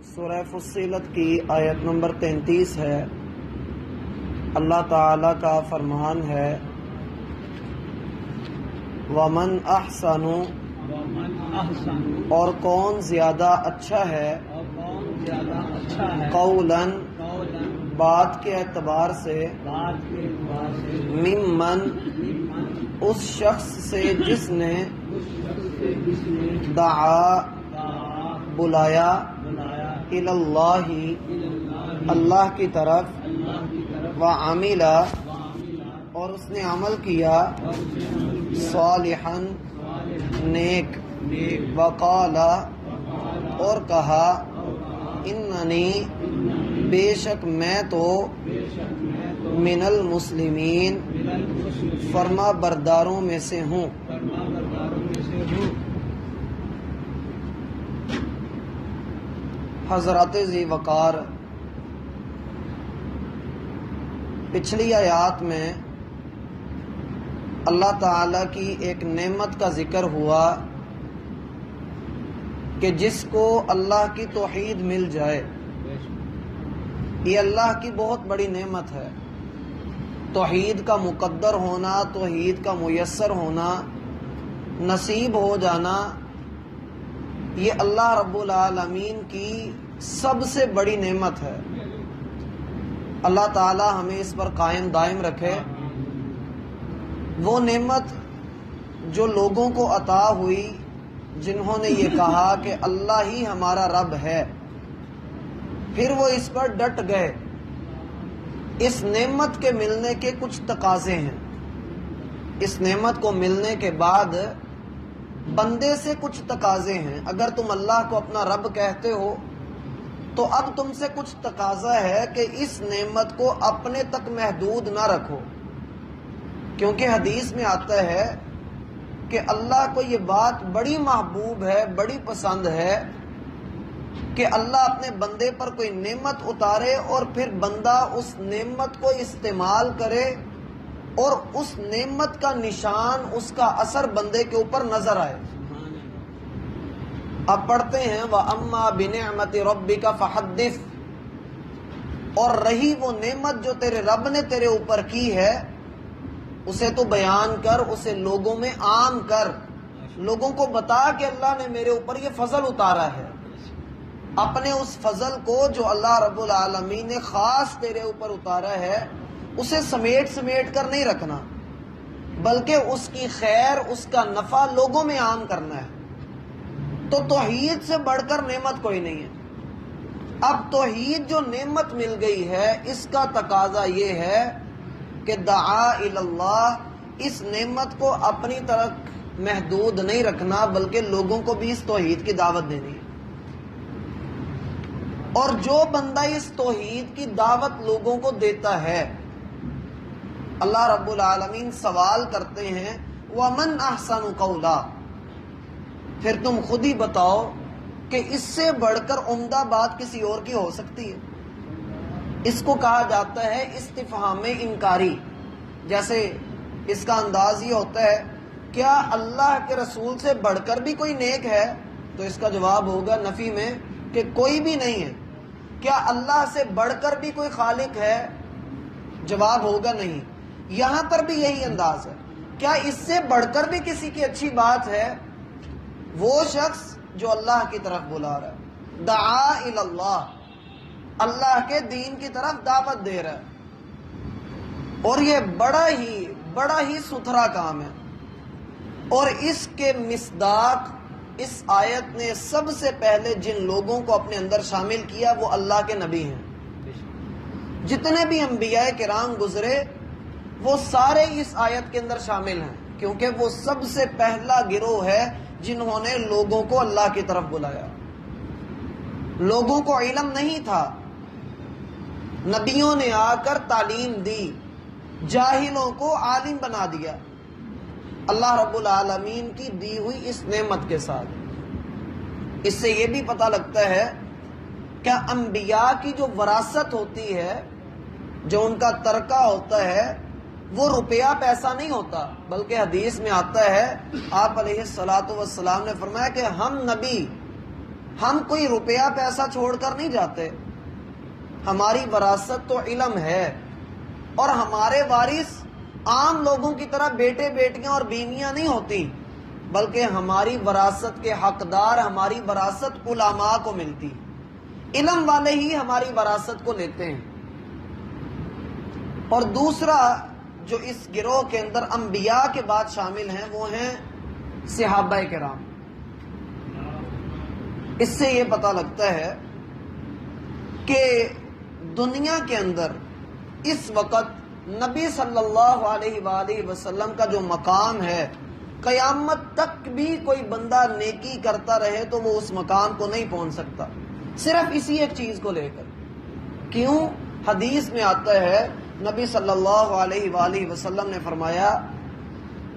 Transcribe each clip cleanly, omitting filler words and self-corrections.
سورہ فصلت کی آیت نمبر 33 ہے۔ اللہ تعالی کا فرمان ہے وَمَنْ أَحْسَنُ، اور کون زیادہ اچھا ہے، قولاً، بات کے اعتبار سے، ممن، اس شخص سے جس نے دعا، بلایا، الی اللہ، اللہ کی طرف، وعمل، اور اس نے عمل کیا، صالحاً، نیک، وقال، اور کہا، اننی، بے شک میں تو، من المسلمین، فرما برداروں میں سے ہوں۔ حضرات ذی وقار، پچھلی آیات میں اللہ تعالیٰ کی ایک نعمت کا ذکر ہوا کہ جس کو اللہ کی توحید مل جائے، یہ اللہ کی بہت بڑی نعمت ہے۔ توحید کا مقدر ہونا، توحید کا میسر ہونا، نصیب ہو جانا، یہ اللہ رب العالمین کی سب سے بڑی نعمت ہے۔ اللہ تعالی ہمیں اس پر قائم دائم رکھے۔ وہ نعمت جو لوگوں کو عطا ہوئی جنہوں نے یہ کہا کہ اللہ ہی ہمارا رب ہے، پھر وہ اس پر ڈٹ گئے۔ اس نعمت کے ملنے کے کچھ تقاضے ہیں۔ اس نعمت کو ملنے کے بعد بندے سے کچھ تقاضے ہیں۔ اگر تم اللہ کو اپنا رب کہتے ہو تو اب تم سے کچھ تقاضا ہے کہ اس نعمت کو اپنے تک محدود نہ رکھو، کیونکہ حدیث میں آتا ہے کہ اللہ کو یہ بات بڑی محبوب ہے، بڑی پسند ہے کہ اللہ اپنے بندے پر کوئی نعمت اتارے اور پھر بندہ اس نعمت کو استعمال کرے اور اس نعمت کا نشان، اس کا اثر بندے کے اوپر نظر آئے۔ اب پڑھتے ہیں وَأَمَّا بِنِعْمَةِ رَبِّكَ فَحَدِّثْ، اور رہی وہ نعمت جو تیرے رب نے تیرے اوپر کی ہے، اسے تو بیان کر، اسے لوگوں میں عام کر، لوگوں کو بتا کہ اللہ نے میرے اوپر یہ فضل اتارا ہے۔ اپنے اس فضل کو جو اللہ رب العالمین نے خاص تیرے اوپر اتارا ہے، اسے سمیٹ کر نہیں رکھنا، بلکہ اس کی خیر، اس کا نفع لوگوں میں عام کرنا ہے۔ تو توحید سے بڑھ کر نعمت کوئی نہیں ہے۔ اب توحید جو نعمت مل گئی ہے، اس کا تقاضا یہ ہے کہ دعا الی اللہ، اس نعمت کو اپنی طرف محدود نہیں رکھنا، بلکہ لوگوں کو بھی اس توحید کی دعوت دینی ہے۔ اور جو بندہ اس توحید کی دعوت لوگوں کو دیتا ہے، اللہ رب العالمین سوال کرتے ہیں وَمَنْ أَحْسَنُ قَوْلًا، پھر تم خود ہی بتاؤ کہ اس سے بڑھ کر عمدہ بات کسی اور کی ہو سکتی ہے؟ اس کو کہا جاتا ہے استفہام انکاری۔ جیسے اس کا انداز یہ ہوتا ہے، کیا اللہ کے رسول سے بڑھ کر بھی کوئی نیک ہے؟ تو اس کا جواب ہوگا نفی میں کہ کوئی بھی نہیں ہے۔ کیا اللہ سے بڑھ کر بھی کوئی خالق ہے؟ جواب ہوگا نہیں۔ یہاں پر بھی یہی انداز ہے، کیا اس سے بڑھ کر بھی کسی کی اچھی بات ہے؟ وہ شخص جو اللہ کی طرف بلا رہا ہے، دعا الی اللہ، اللہ کے دین کی طرف دعوت دے رہا ہے، اور یہ بڑا ہی ستھرا کام ہے۔ اور اس کے مصداق اس آیت نے سب سے پہلے جن لوگوں کو اپنے اندر شامل کیا وہ اللہ کے نبی ہیں۔ جتنے بھی انبیاء کرام گزرے وہ سارے اس آیت کے اندر شامل ہیں، کیونکہ وہ سب سے پہلا گروہ ہے جنہوں نے لوگوں کو اللہ کی طرف بلایا۔ لوگوں کو علم نہیں تھا، نبیوں نے آ کر تعلیم دی، جاہلوں کو عالم بنا دیا، اللہ رب العالمین کی دی ہوئی اس نعمت کے ساتھ۔ اس سے یہ بھی پتہ لگتا ہے کہ انبیاء کی جو وراثت ہوتی ہے، جو ان کا ترکہ ہوتا ہے، وہ روپیہ پیسہ نہیں ہوتا، بلکہ حدیث میں آتا ہے، آپ علیہ الصلوۃ والسلام نے فرمایا کہ ہم نبی ہم کوئی روپیہ پیسہ چھوڑ کر نہیں جاتے، ہماری وراثت تو علم ہے، اور ہمارے وارث عام لوگوں کی طرح بیٹے بیٹیاں اور بیویاں نہیں ہوتی، بلکہ ہماری وراثت کے حقدار، ہماری وراثت علماء کو ملتی، علم والے ہی ہماری وراثت کو لیتے ہیں۔ اور دوسرا جو اس گروہ کے اندر انبیاء کے بعد شامل ہیں وہ ہیں صحابہ کرام۔ اس سے یہ پتہ لگتا ہے کہ دنیا کے اندر اس وقت نبی صلی اللہ علیہ وآلہ وسلم کا جو مقام ہے، قیامت تک بھی کوئی بندہ نیکی کرتا رہے تو وہ اس مقام کو نہیں پہنچ سکتا، صرف اسی ایک چیز کو لے کر۔ کیوں؟ حدیث میں آتا ہے، نبی صلی اللہ علیہ وآلہ وسلم نے فرمایا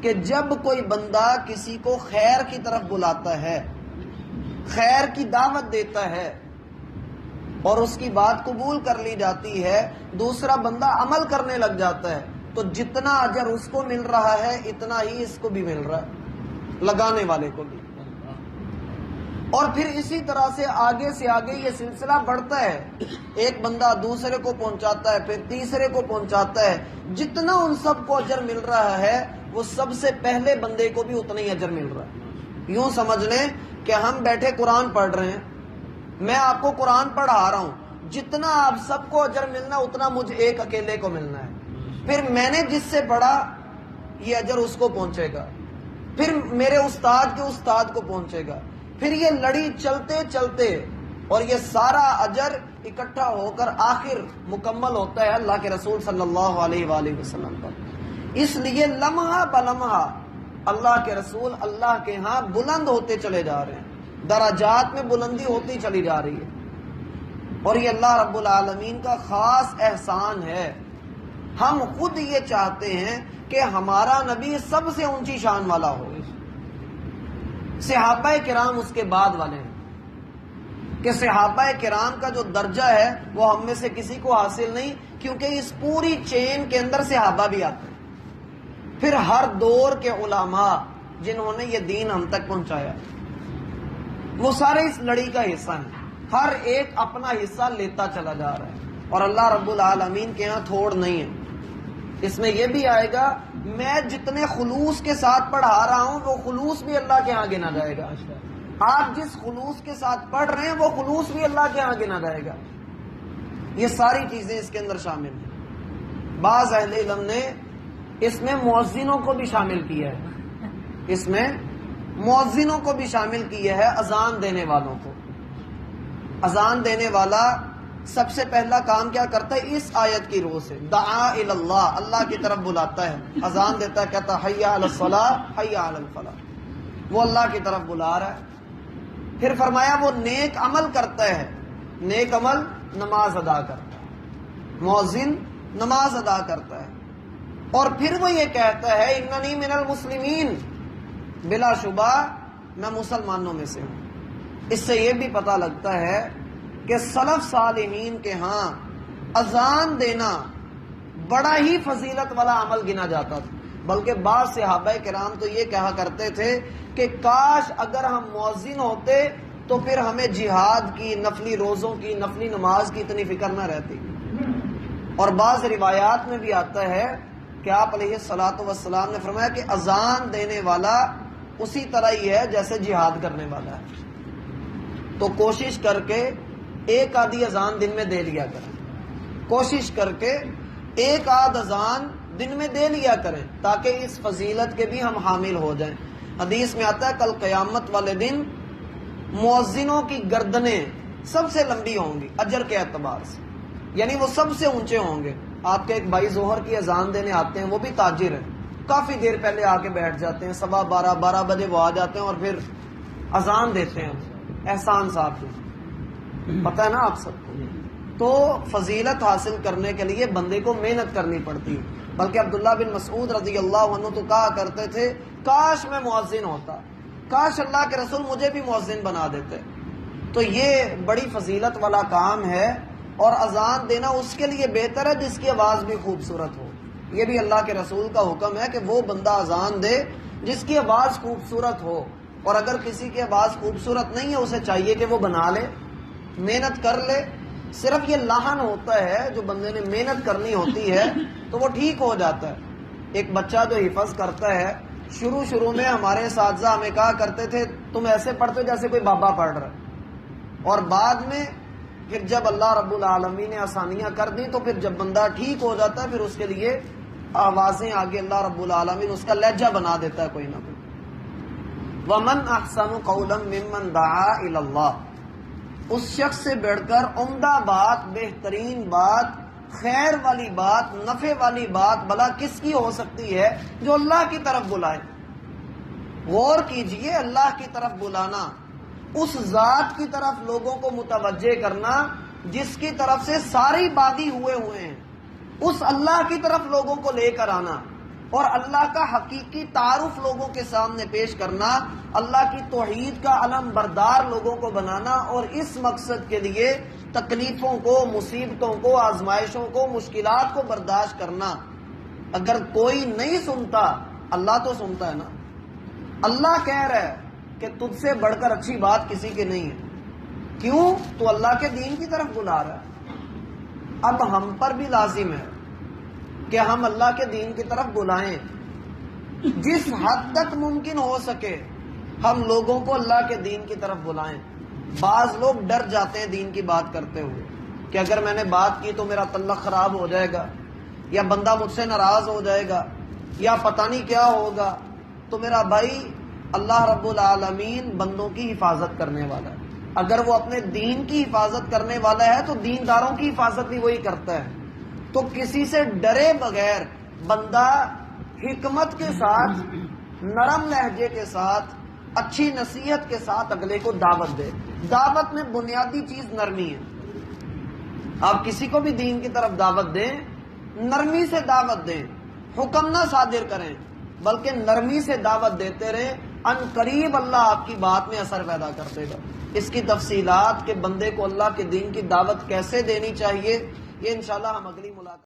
کہ جب کوئی بندہ کسی کو خیر کی طرف بلاتا ہے، خیر کی دعوت دیتا ہے، اور اس کی بات قبول کر لی جاتی ہے، دوسرا بندہ عمل کرنے لگ جاتا ہے، تو جتنا اجر اس کو مل رہا ہے اتنا ہی اس کو بھی مل رہا ہے، لگانے والے کو بھی۔ اور پھر اسی طرح سے آگے یہ سلسلہ بڑھتا ہے، ایک بندہ دوسرے کو پہنچاتا ہے، پھر تیسرے کو پہنچاتا ہے، جتنا ان سب کو اجر مل رہا ہے وہ سب سے پہلے بندے کو بھی اتنا ہی اجر مل رہا ہے۔ یوں سمجھ لیں کہ ہم بیٹھے قرآن پڑھ رہے ہیں، میں آپ کو قرآن پڑھا رہا ہوں، جتنا آپ سب کو اجر ملنا اتنا مجھ ایک اکیلے کو ملنا ہے، پھر میں نے جس سے پڑھا یہ اجر اس کو پہنچے گا، پھر میرے استاد کے استاد کو پہنچے گا، پھر یہ لڑی چلتے چلتے اور یہ سارا اجر اکٹھا ہو کر آخر مکمل ہوتا ہے اللہ کے رسول صلی اللہ علیہ وآلہ وسلم پر۔ اس لیے لمحہ بلمحہ اللہ کے رسول اللہ کے ہاں بلند ہوتے چلے جا رہے ہیں، درجات میں بلندی ہوتی چلی جا رہی ہے، اور یہ اللہ رب العالمین کا خاص احسان ہے۔ ہم خود یہ چاہتے ہیں کہ ہمارا نبی سب سے اونچی شان والا ہو، صحابہ کرام اس کے بعد والے ہیں، کہ صحابہ کرام کا جو درجہ ہے وہ ہم میں سے کسی کو حاصل نہیں، کیونکہ اس پوری چین کے اندر صحابہ بھی آتے ہیں، پھر ہر دور کے علماء جنہوں نے یہ دین ہم تک پہنچایا، وہ سارے اس لڑی کا حصہ ہیں، ہر ایک اپنا حصہ لیتا چلا جا رہا ہے، اور اللہ رب العالمین کے ہاں تھوڑ نہیں ہے۔ اس میں یہ بھی آئے گا، میں جتنے خلوص کے ساتھ پڑھا رہا ہوں وہ خلوص بھی اللہ کے ہاں گنا جائے گا، آپ جس خلوص کے ساتھ پڑھ رہے ہیں وہ خلوص بھی اللہ کے ہاں گنا جائے گا۔ یہ ساری چیزیں اس کے اندر شامل ہیں۔ بعض اہل علم نے اس میں مؤذنوں کو بھی شامل کیا ہے، اس میں مؤذنوں کو بھی شامل کیا ہے، اذان دینے والوں کو۔ اذان دینے والا سب سے پہلا کام کیا کرتا ہے؟ اس آیت کی روح سے دعا الی اللہ، اللہ کی طرف بلاتا ہے، اذان دیتا ہے، کہتا ہے حی علی الصلاۃ حی علی الفلاح، وہ اللہ کی طرف بلا رہا ہے۔ پھر فرمایا وہ نیک عمل کرتا ہے، نیک عمل نماز ادا کرتا ہے، مؤذن نماز ادا کرتا ہے، اور پھر وہ یہ کہتا ہے اننی من المسلمین، بلا شبہ میں مسلمانوں میں سے ہوں۔ اس سے یہ بھی پتہ لگتا ہے کہ سلف صالحین کے ہاں اذان دینا بڑا ہی فضیلت والا عمل گنا جاتا تھا، بلکہ بعض صحابہ کرام تو یہ کہا کرتے تھے کہ کاش اگر ہم مؤذن ہوتے تو پھر ہمیں جہاد کی، نفلی روزوں کی، نفلی نماز کی اتنی فکر نہ رہتی۔ اور بعض روایات میں بھی آتا ہے کہ آپ علیہ الصلوۃ والسلام نے فرمایا کہ اذان دینے والا اسی طرح ہی ہے جیسے جہاد کرنے والا ہے، تو کوشش کر کے ایک آدھی اذان دن میں دے لیا کریں، کوشش کر کے ایک آدھ اذان دن میں دے لیا کریں تاکہ اس فضیلت کے بھی ہم حامل ہو جائیں۔ حدیث میں آتا ہے کل قیامت والے دن مؤذنوں کی گردنیں سب سے لمبی ہوں گی اجر کے اعتبار سے، یعنی وہ سب سے اونچے ہوں گے۔ آپ کے ایک بھائی ظہر کی اذان دینے آتے ہیں، وہ بھی تاجر ہیں، کافی دیر پہلے آ کے بیٹھ جاتے ہیں، 12:15 بجے وہ آ جاتے ہیں اور پھر اذان دیتے ہیں، احسان صاحب کو پتہ ہے نا آپ سب کو۔ تو فضیلت حاصل کرنے کے لیے بندے کو محنت کرنی پڑتی ہے، بلکہ عبداللہ بن مسعود رضی اللہ عنہ تو کہا کرتے تھے کاش میں مؤذن ہوتا، کاش اللہ کے رسول مجھے بھی مؤذن بنا دیتے۔ تو یہ بڑی فضیلت والا کام ہے، اور اذان دینا اس کے لیے بہتر ہے جس کی آواز بھی خوبصورت ہو۔ یہ بھی اللہ کے رسول کا حکم ہے کہ وہ بندہ اذان دے جس کی آواز خوبصورت ہو، اور اگر کسی کے پاس خوبصورت نہیں ہے اسے چاہیے کہ وہ بنا لے، محنت کر لے. صرف یہ لاہن ہوتا ہے، جو بندے نے محنت کرنی ہوتی ہے تو وہ ٹھیک ہو جاتا ہے. ایک بچہ جو حفظ کرتا ہے، شروع میں ہمارے اساتذہ ہمیں کہا کرتے تھے تم ایسے پڑھتے ہو جیسے کوئی بابا پڑھ رہا ہے، اور بعد میں پھر جب اللہ رب العالمین نے آسانیاں کر دی تو پھر جب بندہ ٹھیک ہو جاتا ہے پھر اس کے لیے آوازیں آگے اللہ رب العالمین اس کا لہجہ بنا دیتا ہے کوئی نہ کوئی. وَمَنْ أَحْسَنُ قَوْلًا مِّمَّنْ دَعَا إِلَى اللَّهِ، اس شخص سے بڑھ کر عمدہ بات، بہترین بات، خیر والی بات، نفع والی بات بھلا کس کی ہو سکتی ہے جو اللہ کی طرف بلائے. غور کیجئے، اللہ کی طرف بلانا، اس ذات کی طرف لوگوں کو متوجہ کرنا جس کی طرف سے ساری بادی ہوئے ہیں، اس اللہ کی طرف لوگوں کو لے کر آنا اور اللہ کا حقیقی تعارف لوگوں کے سامنے پیش کرنا، اللہ کی توحید کا علم بردار لوگوں کو بنانا، اور اس مقصد کے لیے تکلیفوں کو، مصیبتوں کو، آزمائشوں کو، مشکلات کو برداشت کرنا. اگر کوئی نہیں سنتا، اللہ تو سنتا ہے نا. اللہ کہہ رہا ہے کہ تجھ سے بڑھ کر اچھی بات کسی کی نہیں ہے. کیوں؟ تو اللہ کے دین کی طرف بلا رہا ہے. اب ہم پر بھی لازم ہے کہ ہم اللہ کے دین کی طرف بلائیں. جس حد تک ممکن ہو سکے ہم لوگوں کو اللہ کے دین کی طرف بلائیں. بعض لوگ ڈر جاتے ہیں دین کی بات کرتے ہوئے کہ اگر میں نے بات کی تو میرا تعلق خراب ہو جائے گا، یا بندہ مجھ سے ناراض ہو جائے گا، یا پتہ نہیں کیا ہوگا. تو میرا بھائی، اللہ رب العالمین بندوں کی حفاظت کرنے والا ہے. اگر وہ اپنے دین کی حفاظت کرنے والا ہے تو دینداروں کی حفاظت بھی وہی کرتا ہے. تو کسی سے ڈرے بغیر بندہ حکمت کے ساتھ، نرم لہجے کے ساتھ، اچھی نصیحت کے ساتھ اگلے کو دعوت دے. دعوت میں بنیادی چیز نرمی ہے. آپ کسی کو بھی دین کی طرف دعوت دیں، نرمی سے دعوت دیں، حکم نہ صادر کریں بلکہ نرمی سے دعوت دیتے رہیں. ان قریب اللہ آپ کی بات میں اثر پیدا کر دے گا. اس کی تفصیلات کہ بندے کو اللہ کے دین کی دعوت کیسے دینی چاہیے، یہ انشاءاللہ ہم اگلی ملاقات